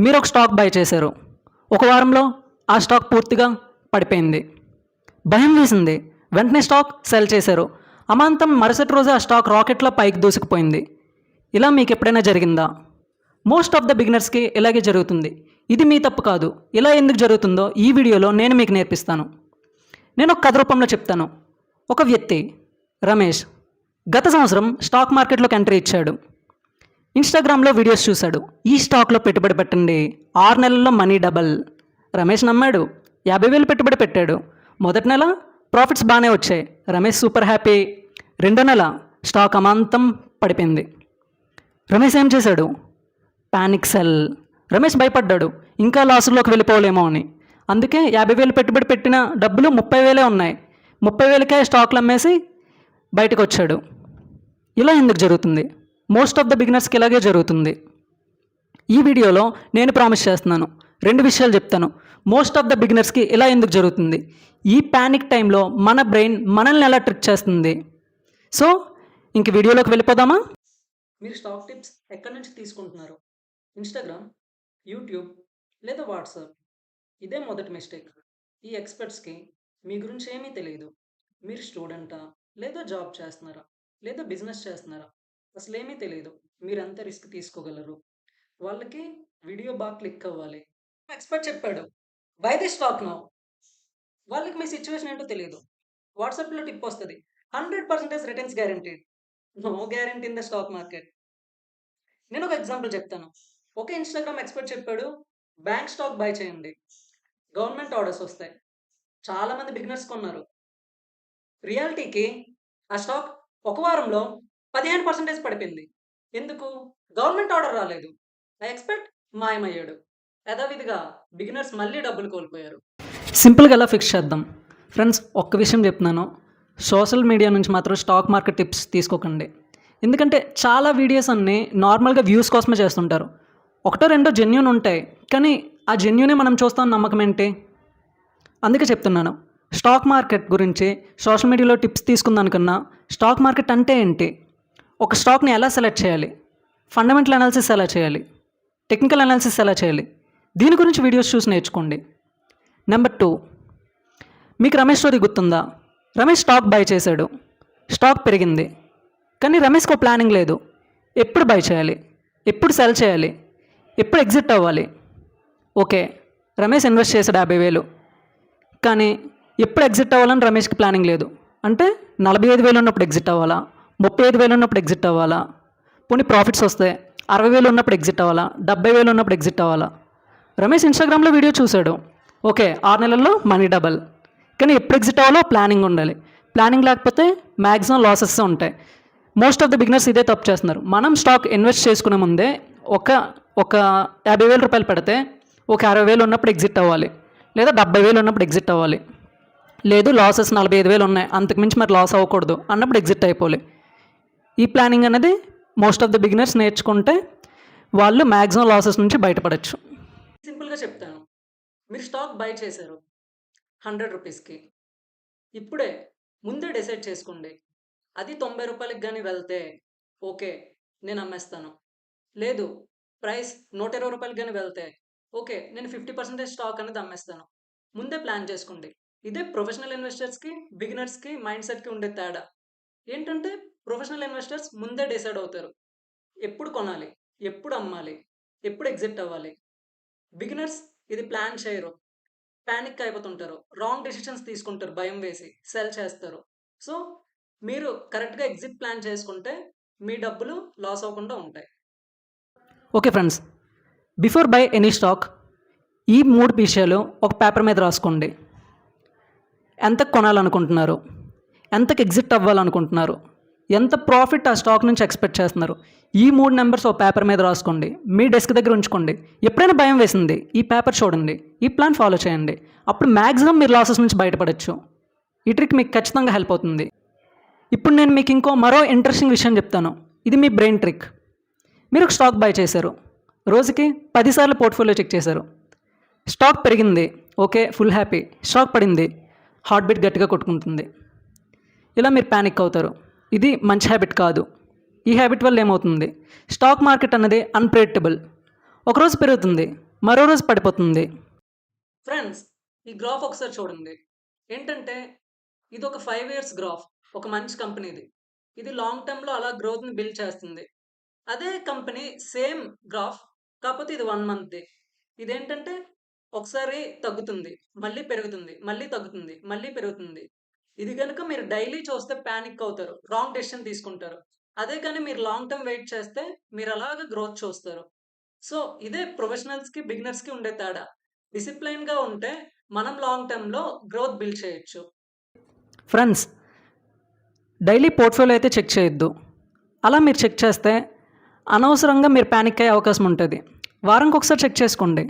మీరు ఒక stock by చేశారు. ఒక వారంలో ఆ స్టాక్ పూర్తిగా పడిపోయింది. భయం వేసింది. వెంటనే స్టాక్ సెల్ చేశారు. అమాంతం మరుసటి రోజు ఆ స్టాక్ రాకెట్లా పైకి దూసుకుపోయింది. ఇలా మీకు ఎప్పుడైనా జరిగిందా? మోస్ట్ ఆఫ్ ద బిగినర్స్కి ఇలాగే జరుగుతుంది. ఇది మీ తప్పు కాదు. ఇలా ఎందుకు జరుగుతుందో ఈ వీడియోలో నేను మీకు నేర్పిస్తాను. నేను ఒక కథ రూపంలో చెప్తాను. ఒక వ్యక్తి రమేష్ గత సంవత్సరం స్టాక్ మార్కెట్లోకి ఎంట్రీ ఇచ్చాడు. ఇన్స్టాగ్రామ్లో వీడియోస్ చూశాడు. ఈ స్టాక్లో పెట్టుబడి పెట్టండి, 6 నెలల్లో మనీ డబల్. రమేష్ నమ్మాడు. 50,000 పెట్టుబడి పెట్టాడు. మొదటి నెల ప్రాఫిట్స్ బాగానే వచ్చాయి. Ramesh super happy. రెండో నెల స్టాక్ అమాంతం పడిపోయింది. రమేష్ ఏం చేశాడు? Panic cell. రమేష్ భయపడ్డాడు, ఇంకా లాసుల్లోకి వెళ్ళిపోలేమో అని. అందుకే 50,000 పెట్టుబడి పెట్టిన డబ్బులు 30,000 ఉన్నాయి. 30,000కే స్టాక్లు అమ్మేసి బయటకు వచ్చాడు. ఇలా ఎందుకు జరుగుతుంది? మోస్ట్ ఆఫ్ ద బిగినర్స్కి ఇలాగే జరుగుతుంది. ఈ వీడియోలో నేను ప్రామిస్ చేస్తున్నాను, 2 విషయాలు చెప్తాను. మోస్ట్ ఆఫ్ ద బిగినర్స్కి ఇలా ఎందుకు జరుగుతుంది, ఈ ప్యానిక్ టైంలో మన బ్రెయిన్ మనల్ని ఎలా ట్రిక్ చేస్తుంది. సో ఇంక వీడియోలోకి వెళ్ళిపోదామా? మీరు స్టాక్ టిప్స్ ఎక్కడి నుంచి తీసుకుంటున్నారు? ఇన్స్టాగ్రామ్, యూట్యూబ్ లేదా వాట్సాప్? ఇదే మొదటి మిస్టేక్. ఈ ఎక్స్పర్ట్స్కి మీ గురించి ఏమీ తెలియదు. మీరు స్టూడెంటా, లేదా జాబ్ చేస్తున్నారా, లేదా బిజినెస్ చేస్తున్నారా, అసలేమీ తెలియదు. మీరు ఎంత రిస్క్ తీసుకోగలరు? వాళ్ళకి వీడియో బాగా క్లిక్ అవ్వాలి. ఎక్స్పర్ట్ చెప్పాడు, బై ది స్టాక్ నౌ. వాళ్ళకి మీ సిచ్యువేషన్ ఏంటో తెలియదు. వాట్సాప్లో టిప్ వస్తుంది, 100% returns guaranteed. No guarantee in the stock market. నేను ఒక ఎగ్జాంపుల్ చెప్తాను. ఒక ఇన్స్టాగ్రామ్ ఎక్స్పర్ట్ చెప్పాడు, బ్యాంక్ స్టాక్ బై చేయండి, గవర్నమెంట్ ఆర్డర్స్ వస్తాయి. చాలామంది బిగినర్స్ కొన్నారు. రియాలిటీకి ఆ స్టాక్ ఒక వారంలో 15% పడిపోయింది. ఎందుకు? గవర్నమెంట్ ఆర్డర్ రాలేదు. ఆ ఎక్స్పర్ట్ మాయమయ్యాడు. యథావిధిగా బిగినర్స్ మళ్ళీ డబ్బులు కోల్పోయారు. సింపుల్గా ఎలా ఫిక్స్ చేద్దాం? ఫ్రెండ్స్, ఒక్క విషయం చెప్తున్నాను, సోషల్ మీడియా నుంచి మాత్రం స్టాక్ మార్కెట్ టిప్స్ తీసుకోకండి. ఎందుకంటే చాలా వీడియోస్ అన్నీ నార్మల్గా వ్యూస్ కోసమే చేస్తుంటారు. ఒకటో రెండో జెన్యూన్ ఉంటాయి, కానీ ఆ జెన్యూనే మనం చూస్తాం నమ్మకం ఏంటి? అందుకే చెప్తున్నాను, స్టాక్ మార్కెట్ గురించి సోషల్ మీడియాలో టిప్స్ తీసుకుందానికన్నా స్టాక్ మార్కెట్ అంటే ఏంటి, ఒక స్టాక్ని ఎలా సెలెక్ట్ చేయాలి, ఫండమెంటల్ అనాలిసిస్ ఎలా చేయాలి, టెక్నికల్ అనాలిసిస్ ఎలా చేయాలి, దీని గురించి వీడియోస్ చూసి నేర్చుకోండి. నెంబర్ 2, మీకు రమేష్ స్టోరీ గుర్తుందా? రమేష్ స్టాక్ బై చేశాడు. స్టాక్ పెరిగింది, కానీ రమేష్కి ఒక ప్లానింగ్ లేదు. ఎప్పుడు బై చేయాలి, ఎప్పుడు సెల్ చేయాలి, ఎప్పుడు ఎగ్జిట్ అవ్వాలి. ఓకే, రమేష్ ఇన్వెస్ట్ చేశాడు 50,000, కానీ ఎప్పుడు ఎగ్జిట్ అవ్వాలని రమేష్కి ప్లానింగ్ లేదు. అంటే 45,000 ఉన్నప్పుడు ఎగ్జిట్ అవ్వాలా, 35,000 ఉన్నప్పుడు ఎగ్జిట్ అవ్వాలా, పోనీ ప్రాఫిట్స్ వస్తే 60,000 ఉన్నప్పుడు ఎగ్జిట్ అవ్వాలా, 70,000 ఉన్నప్పుడు ఎగ్జిట్ అవ్వాలా? రమేష్ ఇన్స్టాగ్రామ్లో వీడియో చూశాడు. ఓకే, 6 నెలల్లో మనీ డబల్. కానీ ఎప్పుడు ఎగ్జిట్ అవ్వాలో ప్లానింగ్ ఉండాలి. ప్లానింగ్ లేకపోతే మ్యాక్సిమం లాసెస్ ఉంటాయి. మోస్ట్ ఆఫ్ ద బిగినర్స్ ఇదే తప్పు చేస్తున్నారు. మనం స్టాక్ ఇన్వెస్ట్ చేసుకునే ముందే ఒక 50,000 రూపాయలు పెడితే ఒక 60,000 ఉన్నప్పుడు ఎగ్జిట్ అవ్వాలి, లేదా 70,000 ఉన్నప్పుడు ఎగ్జిట్ అవ్వాలి. లేదు లాసెస్ 45,000 ఉన్నాయి, అంతకుమించి మరి లాస్ అవ్వకూడదు అన్నప్పుడు ఎగ్జిట్ అయిపోవాలి. ఈ ప్లానింగ్ అనేది మోస్ట్ ఆఫ్ ద బిగినర్స్ నేర్చుకుంటే వాళ్ళు మ్యాక్సిమం లాసెస్ నుంచి బయటపడచ్చు. సింపుల్గా చెప్తాను, మీరు స్టాక్ బై చేశారు 100 రూపీస్కి. ఇప్పుడే ముందే డిసైడ్ చేసుకోండి, అది 90 రూపాయలకి కానీ వెళ్తే ఓకే నేను అమ్మేస్తాను. లేదు, ప్రైస్ 120 రూపాయలకి కానీ వెళ్తే ఓకే నేను 50% స్టాక్ అనేది అమ్మేస్తాను. ముందే ప్లాన్ చేసుకోండి. ఇదే ప్రొఫెషనల్ ఇన్వెస్టర్స్కి బిగినర్స్కి మైండ్ సెట్కి ఉండే తేడా. ఏంటంటే ప్రొఫెషనల్ ఇన్వెస్టర్స్ ముందే డిసైడ్ అవుతారు, ఎప్పుడు కొనాలి, ఎప్పుడు అమ్మాలి, ఎప్పుడు ఎగ్జిట్ అవ్వాలి. బిగినర్స్ ఇది ప్లాన్ చేయరు, ప్యానిక్ అయిపోతుంటారు, రాంగ్ డెసిషన్స్ తీసుకుంటారు, భయం వేసి సెల్ చేస్తారు. సో మీరు కరెక్ట్గా ఎగ్జిట్ ప్లాన్ చేసుకుంటే మీ డబ్బులు లాస్ అవ్వకుండా ఉంటాయి. Okay friends, before by any stock ఈ 3 విషయాలు ఒక పేపర్ మీద రాసుకోండి. ఎంత కొనాలనుకుంటున్నారు, ఎంతకు ఎగ్జిట్ అవ్వాలనుకుంటున్నారు, ఎంత ప్రాఫిట్ ఆ స్టాక్ నుంచి ఎక్స్పెక్ట్ చేస్తున్నారు, ఈ 3 నెంబర్స్ ఒక పేపర్ మీద రాసుకోండి. మీ డెస్క్ దగ్గర ఉంచుకోండి. ఎప్పుడైనా భయం వేసింది, ఈ పేపర్ చూడండి, ఈ ప్లాన్ ఫాలో చేయండి. అప్పుడు మ్యాక్సిమం మీరు లాసెస్ నుంచి బయటపడచ్చు. ఈ ట్రిక్ మీకు ఖచ్చితంగా హెల్ప్ అవుతుంది. ఇప్పుడు నేను మీకు మరో ఇంట్రెస్టింగ్ విషయం చెప్తాను. ఇది మీ బ్రెయిన్ ట్రిక్. మీరు ఒక స్టాక్ బై చేశారు, రోజుకి 10 సార్లు పోర్ట్ఫోలియో చెక్ చేశారు. స్టాక్ పెరిగింది, ఓకే ఫుల్ హ్యాపీ. స్టాక్ పడింది, హార్ట్ బీట్ గట్టిగా కొట్టుకుంటుంది. ఇలా మీరు ప్యానిక్ అవుతారు. ఇది మంచి హ్యాబిట్ కాదు. ఈ హ్యాబిట్ వల్ల ఏమవుతుంది, స్టాక్ మార్కెట్ అన్నది అన్ప్రెడిక్టబుల్. ఒకరోజు పెరుగుతుంది, మరో రోజు పడిపోతుంది. ఫ్రెండ్స్, ఈ గ్రాఫ్ ఒకసారి చూడండి. ఏంటంటే ఇది ఒక 5 ఇయర్స్ గ్రాఫ్, ఒక మంచి కంపెనీది. ఇది లాంగ్ టర్మ్‌లో అలా గ్రోత్‌ని బిల్డ్ చేస్తుంది. అదే కంపెనీ సేమ్ గ్రాఫ్, కాకపోతే ఇది 1 మంత్‌ది. ఇదేంటంటే ఒకసారి తగ్గుతుంది, మళ్ళీ పెరుగుతుంది, మళ్ళీ తగ్గుతుంది, మళ్ళీ పెరుగుతుంది. ఇది గనుక మీరు డైలీ చూస్తే పానిక్ అవుతారు. రాంగ్ డెసిషన్ తీసుకుంటారు. అదే కానీ మీరు లాంగ్ టర్మ్ వెయిట్ చేస్తే మీరు అలాగా గ్రోత్ చూస్తారు. సో, ఇదే ప్రొఫెషనల్స్‌కి, బిగినర్స్‌కి ఉండే తేడా. డిసిప్లైన్‌గా ఉంటే మనం లాంగ్ టర్మ్‌లో గ్రోత్ బిల్డ్ చేయొచ్చు. ఫ్రెండ్స్, డైలీ పోర్ట్‌ఫోలియో అయితే చెక్ చేయొద్దు. అలా మీరు చెక్ చేస్తే అనవసరంగా మీరు పానిక్ అయ్యే అవకాశం ఉంటుంది. వారానికి ఒకసారి చెక్ చేసుకోండి.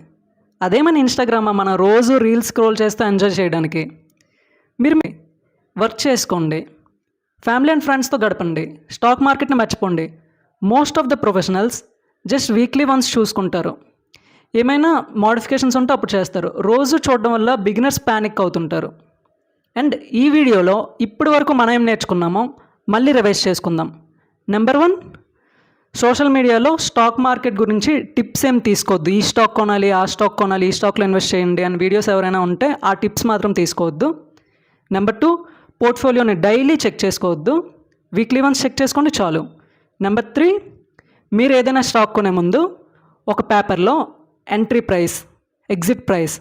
అదే మన ఇన్‌స్టాగ్రామా మనం రోజు రీల్స్ స్క్రోల్ చేస్తూ ఎంజాయ్ చేయడానికి. మీరు వర్క్ చేసుకోండి. ఫ్యామిలీ అండ్ ఫ్రెండ్స్తో గడపండి. స్టాక్ మార్కెట్ని మర్చిపోండి. Most of the professionals just weekly once చూసుకుంటారు. ఏమైనా మోడిఫికేషన్స్ ఉంటే అప్పుడు చేస్తారు. రోజు చూడడం వల్ల బిగినర్స్ పానిక్ అవుతుంటారు. అండ్ ఈ వీడియోలో ఇప్పటి వరకు మనం ఏం నేర్చుకున్నామో మళ్ళీ రివైజ్ చేసుకుందాం. నెంబర్ 1, సోషల్ మీడియాలో స్టాక్ మార్కెట్ గురించి టిప్స్ ఏం తీసుకోవద్దు. ఈ స్టాక్ కొనాలి, ఆ స్టాక్ కొనాలి, ఈ స్టాక్లో ఇన్వెస్ట్ చేయండి అని వీడియోస్ ఎవరైనా ఉంటే ఆ టిప్స్ మాత్రం తీసుకోవద్దు. నెంబర్ 2, పోర్ట్ఫోలియోని డైలీ చెక్ చేసుకోవద్దు. వీక్లీ వన్స్ చెక్ చేసుకోండి చాలు. నెంబర్ 3, మీరు ఏదైనా స్టాక్ కొనే ముందు ఒక పేపర్లో entry price, exit price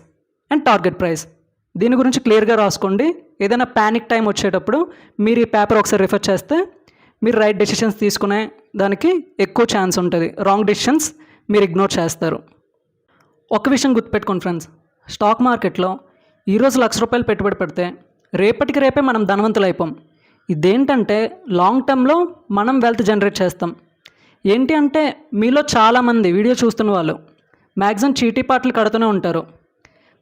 and target price దీని గురించి క్లియర్గా రాసుకోండి. ఏదైనా ప్యానిక్ టైం వచ్చేటప్పుడు మీరు ఈ పేపర్ ఒకసారి రిఫర్ చేస్తే మీరు రైట్ డెసిషన్స్ తీసుకునే దానికి ఎక్కువ ఛాన్స్ ఉంటుంది. రాంగ్ డెసిషన్స్ మీరు ఇగ్నోర్ చేస్తారు. ఒక విషయం గుర్తుపెట్టుకోండి ఫ్రెండ్స్, స్టాక్ మార్కెట్లో ఈరోజు ₹1,00,000 పెట్టుబడి పెడితే రేపటికి రేపే మనం ధనవంతులు అయిపోం. ఇదేంటంటే లాంగ్ టర్మ్లో మనం వెల్త్ జనరేట్ చేస్తాం. ఏంటి అంటే మీలో చాలామంది వీడియో చూస్తున్న వాళ్ళు మ్యాక్సిమం చీటీపాట్లు కడుతూనే ఉంటారు.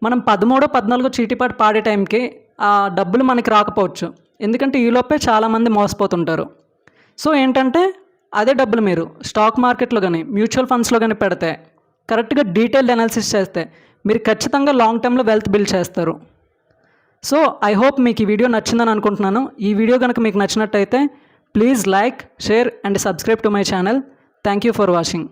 మనం 13, 14 చీటీపాటు పాడే టైంకి ఆ డబ్బులు మనకి రాకపోవచ్చు. ఎందుకంటే ఈలోపే చాలామంది మోసపోతుంటారు. సో ఏంటంటే అదే డబ్బులు మీరు స్టాక్ మార్కెట్లో కానీ మ్యూచువల్ ఫండ్స్లో కానీ పెడితే కరెక్ట్గా డీటెయిల్డ్ అనాలిసిస్ చేస్తే మీరు ఖచ్చితంగా లాంగ్ టర్మ్లో వెల్త్ బిల్డ్ చేస్తారు. సో ఐ హోప్ మీకు ఈ వీడియో నచ్చిందని అనుకుంటున్నాను. ఈ వీడియో కనుక మీకు నచ్చినట్టయితే please like, share and subscribe to my channel. Thank you for watching.